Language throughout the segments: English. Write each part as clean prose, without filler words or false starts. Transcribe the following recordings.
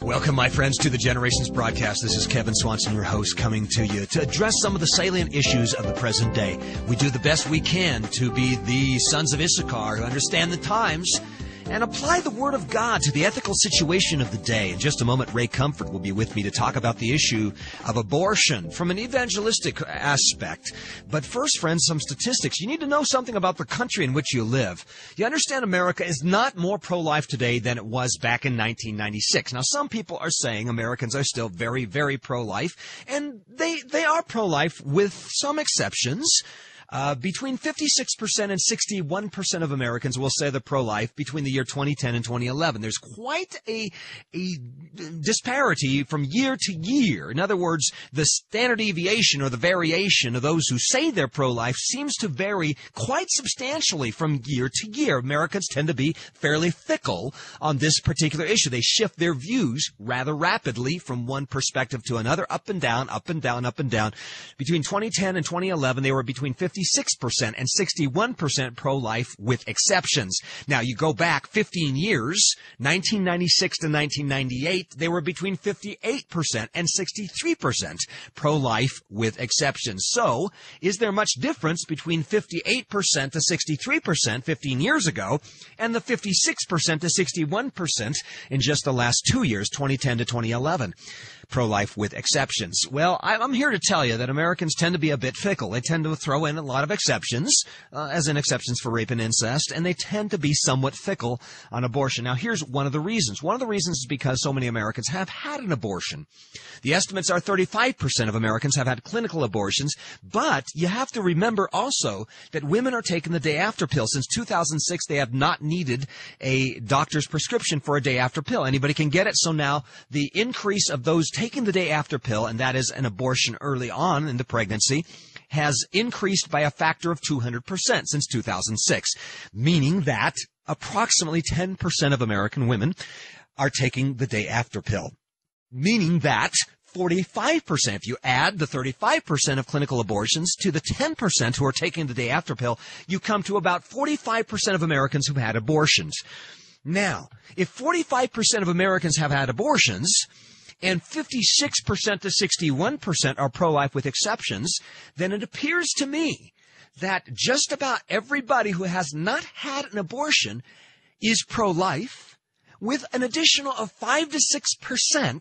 Welcome, my friends, to the Generations broadcast. This is Kevin Swanson, your host, coming to you to address some of the salient issues of the present day. We do the best we can to be the sons of Issachar who understand the times and apply the Word of God to the ethical situation of the day. In just a moment, Ray Comfort will be with me to talk about the issue of abortion from an evangelistic aspect. But first, friends, some statistics. You need to know something about the country in which you live. You understand America is not more pro-life today than it was back in 1996. Now, some people are saying Americans are still very, very pro-life, and they are pro-life with some exceptions. Between 56% and 61% of Americans will say they're pro-life between the year 2010 and 2011. There's quite a disparity from year to year. In other words, the standard deviation or the variation of those who say they're pro-life seems to vary quite substantially from year to year. Americans tend to be fairly fickle on this particular issue. They shift their views rather rapidly from one perspective to another, up and down, up and down, up and down. Between 2010 and 2011, they were between 56% and 61% pro-life with exceptions. Now, you go back 15 years, 1996 to 1998, they were between 58% and 63% pro-life with exceptions. So, is there much difference between 58% to 63% 15 years ago and the 56% to 61% in just the last 2 years, 2010 to 2011? Pro-life with exceptions. Well, I'm here to tell you that Americans tend to be a bit fickle. They tend to throw in a lot of exceptions, as in exceptions for rape and incest, and they tend to be somewhat fickle on abortion. Now, here's one of the reasons. One of the reasons is because so many Americans have had an abortion. The estimates are 35% of Americans have had clinical abortions, but you have to remember also that women are taking the day after pill. Since 2006, they have not needed a doctor's prescription for a day after pill. Anybody can get it, so now the increase of those taking the day after pill, and that is an abortion early on in the pregnancy, has increased by a factor of 200% since 2006, meaning that approximately 10% of American women are taking the day after pill, meaning that 45%, if you add the 35% of clinical abortions to the 10% who are taking the day after pill, you come to about 45% of Americans who've had abortions. Now, if 45% of Americans have had abortions, and 56% to 61% are pro-life with exceptions, then it appears to me that just about everybody who has not had an abortion is pro-life, with an additional of 5 to 6%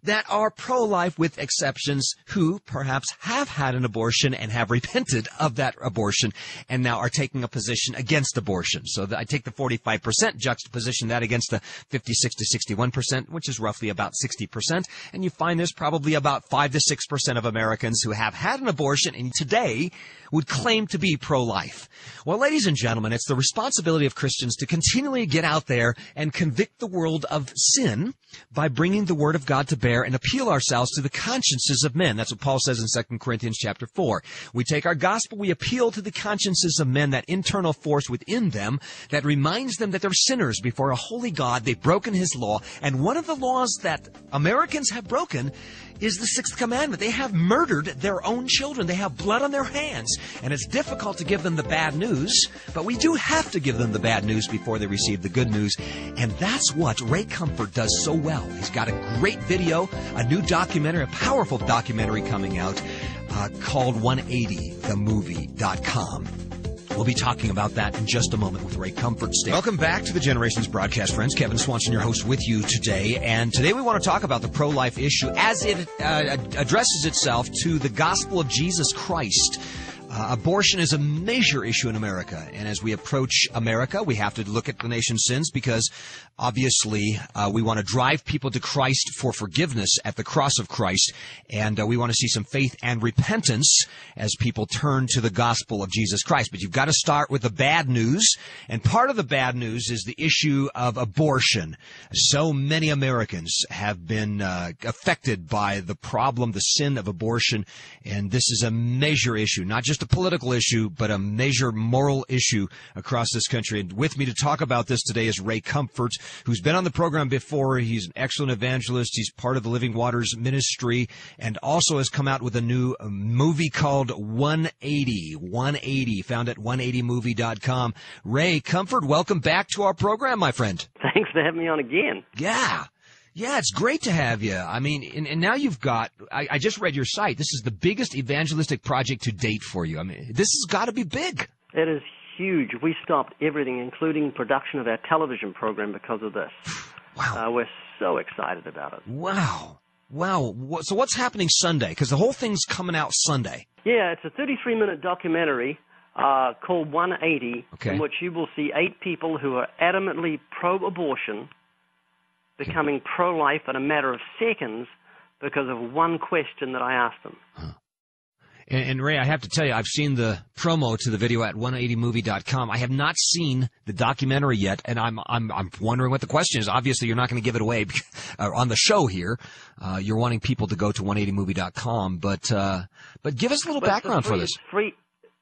that are pro-life with exceptions who perhaps have had an abortion and have repented of that abortion and now are taking a position against abortion. So I take the 45%, juxtaposition that against the 56 to 61%, which is roughly about 60%, and you find there's probably about 5 to 6% of Americans who have had an abortion and today would claim to be pro-life. Well, ladies and gentlemen, it's the responsibility of Christians to continually get out there and convict the world of sin by bringing the Word of God to bear and appeal ourselves to the consciences of men. That's what Paul says in 2 Corinthians chapter 4. We take our gospel, we appeal to the consciences of men, that internal force within them that reminds them that they're sinners before a holy God. They've broken His law. And one of the laws that Americans have broken is the sixth commandment. They have murdered their own children. They have blood on their hands. And it's difficult to give them the bad news, but we do have to give them the bad news before they receive the good news. And that's what Ray Comfort does so well. He's got a great video, a new documentary, a powerful documentary coming out called 180themovie.com. We'll be talking about that in just a moment with Ray Comfort. Welcome back to the Generations broadcast, friends. Kevin Swanson, your host, with you today. And today we want to talk about the pro-life issue as it addresses itself to the gospel of Jesus Christ. Abortion is a major issue in America, and as we approach America, we have to look at the nation's sins because, obviously, we want to drive people to Christ for forgiveness at the cross of Christ, and we want to see some faith and repentance as people turn to the gospel of Jesus Christ. But you've got to start with the bad news, and part of the bad news is the issue of abortion. So many Americans have been affected by the problem, the sin of abortion, and this is a major issue, not just a political issue, but a major moral issue across this country. And with me to talk about this today is Ray Comfort, who's been on the program before. He's an excellent evangelist. He's part of the Living Waters ministry and also has come out with a new movie called 180, found at 180movie.com. Ray Comfort, welcome back to our program, my friend. Thanks for having me on again. Yeah. Yeah, it's great to have you. I mean, and now you've got, I just read your site. This is the biggest evangelistic project to date for you. I mean, this has got to be big. It is huge. We stopped everything, including production of our television program, because of this. Wow. We're so excited about it. Wow. Wow. So what's happening Sunday? Because the whole thing's coming out Sunday. Yeah, it's a 33-minute documentary called 180, in which you will see 8 people who are adamantly pro-abortion becoming pro-life in a matter of seconds because of one question that I asked them. Huh. And Ray, I have to tell you, I've seen the promo to the video at 180movie.com. I have not seen the documentary yet, and I'm wondering what the question is. Obviously, you're not going to give it away on the show here. You're wanting people to go to 180movie.com, but give us a little background for this.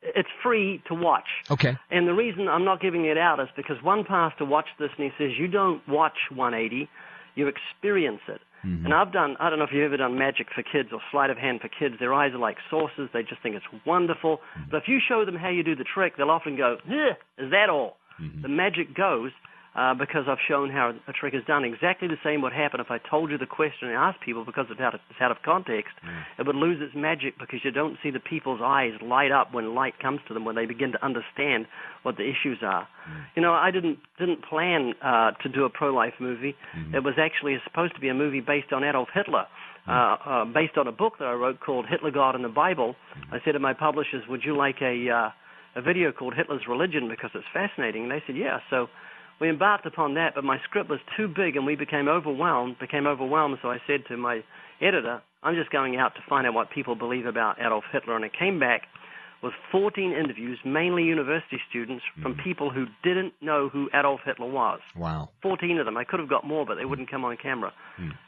It's free to watch. Okay. And the reason I'm not giving it out is because one pastor watched this and he says, you don't watch 180, you experience it. Mm-hmm. And I don't know if you've ever done magic for kids or sleight of hand for kids. Their eyes are like saucers. They just think it's wonderful. Mm-hmm. But if you show them how you do the trick, they'll often go, is that all? Mm-hmm. The magic goes because I've shown how a trick is done. Exactly the same would happen if I told you the question and asked people because it's out of context. Mm-hmm. It would lose its magic because you don't see the people's eyes light up when light comes to them, when they begin to understand what the issues are. Mm-hmm. You know, I didn't plan to do a pro-life movie. Mm-hmm. It was actually supposed to be a movie based on Adolf Hitler, based on a book that I wrote called Hitler, God, and the Bible. Mm-hmm. I said to my publishers, would you like a video called Hitler's Religion because it's fascinating? And they said, yeah. So we embarked upon that, but my script was too big and we became overwhelmed. So I said to my editor, I'm just going out to find out what people believe about Adolf Hitler. And I came back with 14 interviews, mainly university students, from people who didn't know who Adolf Hitler was. Wow. 14 of them. I could have got more, but they wouldn't come on camera.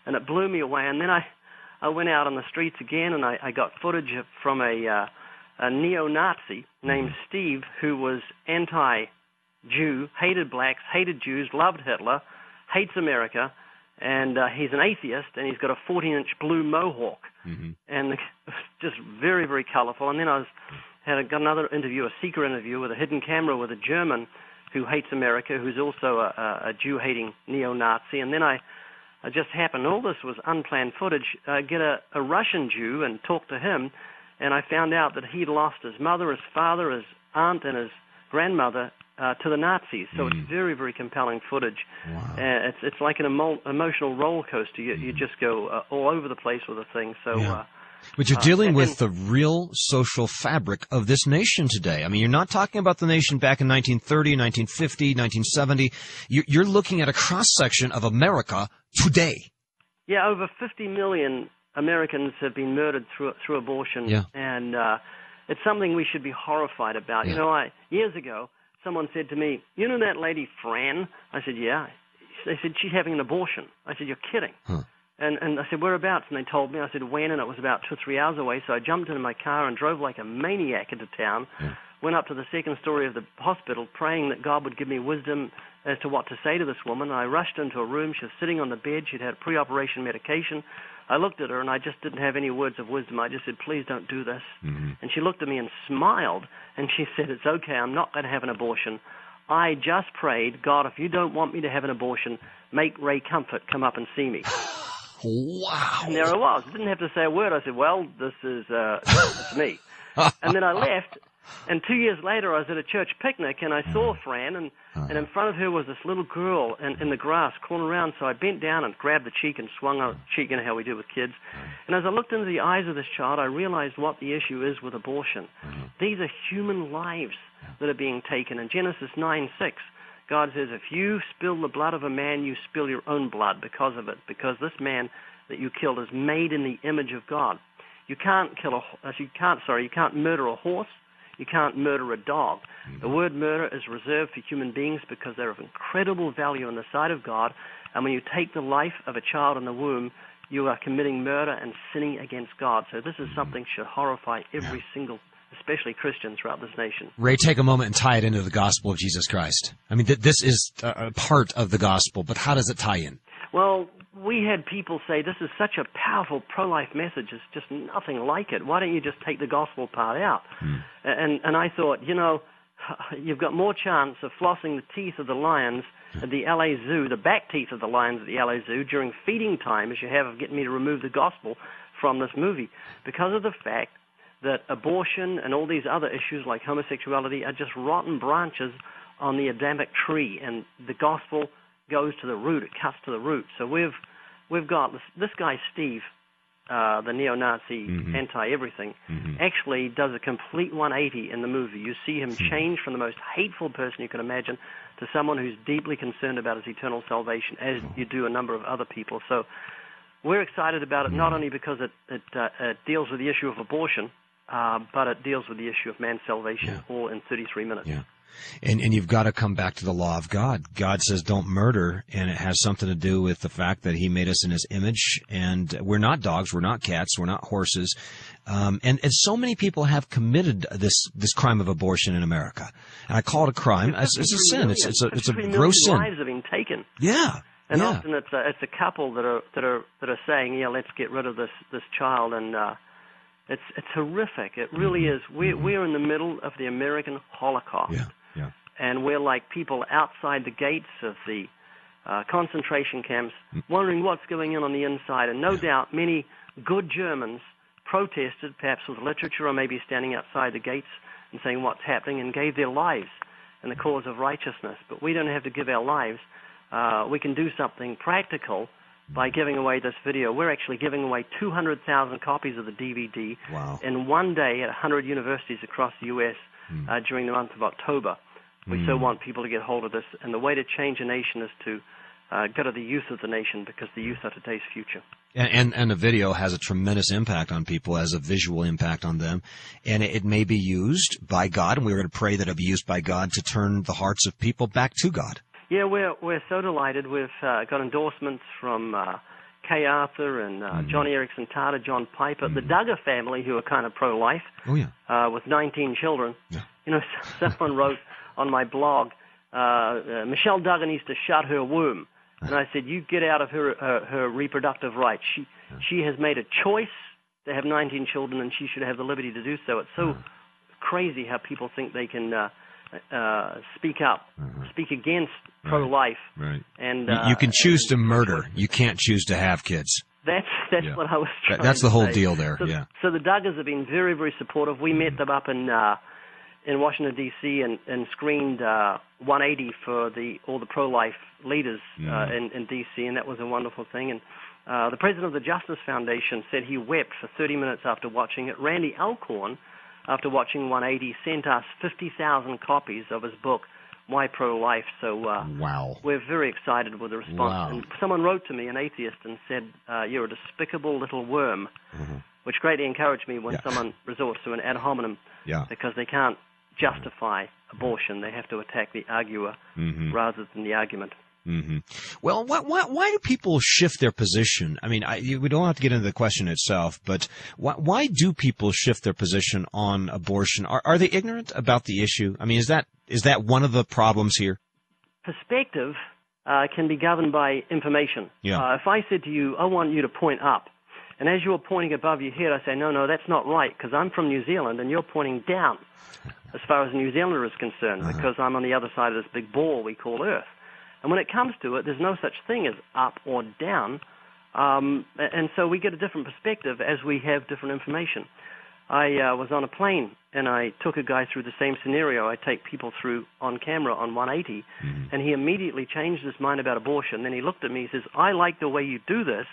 And it blew me away. And then I went out on the streets again, and I got footage from a neo-Nazi named Steve, who was anti-Jew, hated blacks, hated Jews, loved Hitler, hates America, and he's an atheist, and he's got a 14-inch blue mohawk. Mm-hmm. And just very, very colorful. And then I got another interview, a secret interview with a hidden camera with a German who hates America, who's also a Jew-hating neo-Nazi. And then I just happened, all this was unplanned footage, get a Russian Jew and talk to him, and I found out that he'd lost his mother, his father, his aunt, and his grandmother to the Nazis. So it's very, very compelling footage. Wow. It's like an emotional roller coaster. You just go all over the place with the thing. So. Yeah. But you're dealing with the real social fabric of this nation today. I mean, you're not talking about the nation back in 1930, 1950, 1970. You're looking at a cross-section of America today. Yeah, over 50 million Americans have been murdered through abortion. Yeah. And it's something we should be horrified about. Yeah. You know, years ago, someone said to me, you know that lady Fran? I said, yeah. They said, she's having an abortion. I said, you're kidding. Huh. And I said, whereabouts? And they told me. I said, when? And it was about 2 or 3 hours away. So I jumped into my car and drove like a maniac into town, went up to the second story of the hospital, praying that God would give me wisdom as to what to say to this woman. And I rushed into a room. She was sitting on the bed. She'd had pre-operation medication. I looked at her, and I just didn't have any words of wisdom. I just said, please don't do this. Mm-hmm. And she looked at me and smiled, and she said, it's okay. I'm not going to have an abortion. I just prayed, God, if you don't want me to have an abortion, make Ray Comfort come up and see me. Wow. And there I was. I didn't have to say a word. I said, well, this is it's me. And then I left, and 2 years later I was at a church picnic, and I saw Fran, and in front of her was this little girl in the grass crawling around. So I bent down and grabbed the cheek and swung her cheek, you know how we do with kids. And as I looked into the eyes of this child, I realized what the issue is with abortion. These are human lives that are being taken. In Genesis 9:6, God says, if you spill the blood of a man, you spill your own blood because of it, because this man that you killed is made in the image of God. You can't murder a horse. You can't murder a dog. The word murder is reserved for human beings because they're of incredible value in the sight of God. And when you take the life of a child in the womb, you are committing murder and sinning against God. So this is something that should horrify every single, especially Christians throughout this nation. Ray, take a moment and tie it into the gospel of Jesus Christ. I mean, this is a part of the gospel, but how does it tie in? Well, we had people say, this is such a powerful pro-life message, it's just nothing like it. Why don't you just take the gospel part out? And I thought, you know, you've got more chance of flossing the teeth of the lions at the LA Zoo, the back teeth of the lions at the LA Zoo during feeding time, as you have of getting me to remove the gospel from this movie, because of the fact that abortion and all these other issues like homosexuality are just rotten branches on the Adamic tree, and the gospel goes to the root. It cuts to the root. So we've got this guy Steve, the neo-Nazi anti-everything, actually does a complete 180 in the movie. You see him change from the most hateful person you can imagine to someone who's deeply concerned about his eternal salvation, as you do a number of other people. So we're excited about it, not only because it deals with the issue of abortion, but it deals with the issue of man's salvation all in 33 minutes. Yeah. And you've got to come back to the law of God. God says don't murder, and it has something to do with the fact that he made us in his image, and we're not dogs, we're not cats, we're not horses. And so many people have committed this crime of abortion in America. And I call it a crime. It's a sin. It's a gross sin. Lives have been taken. Yeah. And often it's a couple that are saying, yeah, let's get rid of this child, and it's horrific. It really is. We're in the middle of the American Holocaust. Yeah. And we're like people outside the gates of the concentration camps, wondering what's going on the inside. And no doubt many good Germans protested, perhaps with literature, or maybe standing outside the gates and saying what's happening, and gave their lives in the cause of righteousness. But we don't have to give our lives. We can do something practical by giving away this video. We're actually giving away 200,000 copies of the DVD in one day at 100 universities across the U.S. During the month of October. We so want people to get hold of this, and the way to change a nation is to go to the youth of the nation, because the youth are today's future. And the video has a tremendous impact on people, has a visual impact on them, and it may be used by God, and we're going to pray that it be used by God to turn the hearts of people back to God. Yeah, we're so delighted. We've got endorsements from Kay Arthur and Johnny Erickson Tata, John Piper, the Duggar family, who are kind of pro-life, with 19 children. Yeah. You know, someone wrote on my blog, Michelle Duggar needs to shut her womb. And I said, you get out of her reproductive rights. She has made a choice to have 19 children, and she should have the liberty to do so. It's so crazy how people think they can speak up, speak against pro-life. Right. And you can choose to murder. You can't choose to have kids. That's what I was trying That's the to whole say. deal there. So the Duggars have been very, very supportive. We met them up in Washington, D.C. and screened 180 for all the pro-life leaders in D.C., and that was a wonderful thing. And the president of the Justice Foundation said he wept for 30 minutes after watching it. Randy Alcorn, after watching 180, sent us 50,000 copies of his book, Why Pro-Life. So we're very excited with the response. Wow. And someone wrote to me, an atheist, and said, you're a despicable little worm, which greatly encouraged me when someone resorts to an ad hominem, because they can't justify abortion. They have to attack the arguer rather than the argument. Well, why do people shift their position? I mean, we don't have to get into the question itself, but why do people shift their position on abortion? Are they ignorant about the issue? I mean, is that one of the problems here? Perspective can be governed by information. Yeah. If I said to you, I want you to point up, and as you're pointing above your head, I say, no, that's not right, because I'm from New Zealand, and you're pointing down as far as a New Zealander is concerned, because I'm on the other side of this big ball we call Earth. And when it comes to it, there's no such thing as up or down, and so we get a different perspective as we have different information. I was on a plane, and I took a guy through the same scenario I take people through on camera on 180, and he immediately changed his mind about abortion. Then he looked at me, he says, I like the way you do this.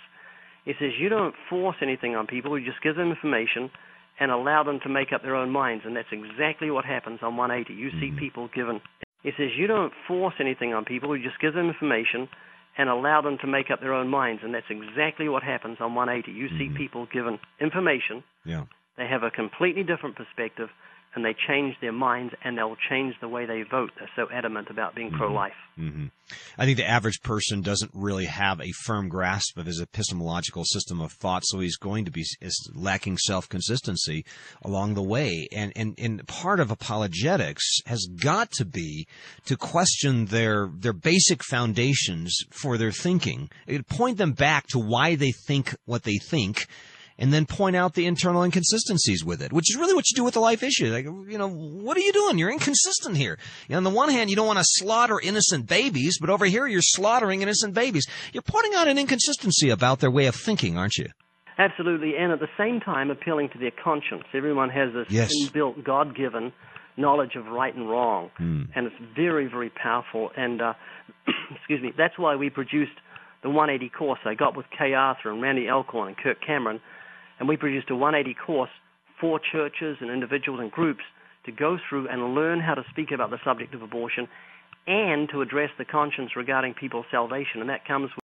He says, you don't force anything on people, you just give them information and allow them to make up their own minds, and that's exactly what happens on 180. You see people given... He says, you don't force anything on people, you just give them information and allow them to make up their own minds, and that's exactly what happens on 180. You see people given information, they have a completely different perspective, and they change their minds, and they'll change the way they vote. They're so adamant about being pro-life. I think the average person doesn't really have a firm grasp of his epistemological system of thought, so he's going to be lacking self-consistency along the way. And part of apologetics has got to be to question their basic foundations for their thinking, point them back to why they think what they think, and then point out the internal inconsistencies with it, which is really what you do with the life issue. Like, what are you doing? You're inconsistent here. On the one hand, you don't want to slaughter innocent babies, but over here you're slaughtering innocent babies. You're pointing out an inconsistency about their way of thinking, aren't you? Absolutely, and at the same time appealing to their conscience. Everyone has this inbuilt, God-given knowledge of right and wrong, and it's very, very powerful. And excuse me, that's why we produced the 180 course I got with Kay Arthur and Randy Alcorn and Kirk Cameron, and we produced a 180 course for churches and individuals and groups to go through and learn how to speak about the subject of abortion and to address the conscience regarding people's salvation, and that comes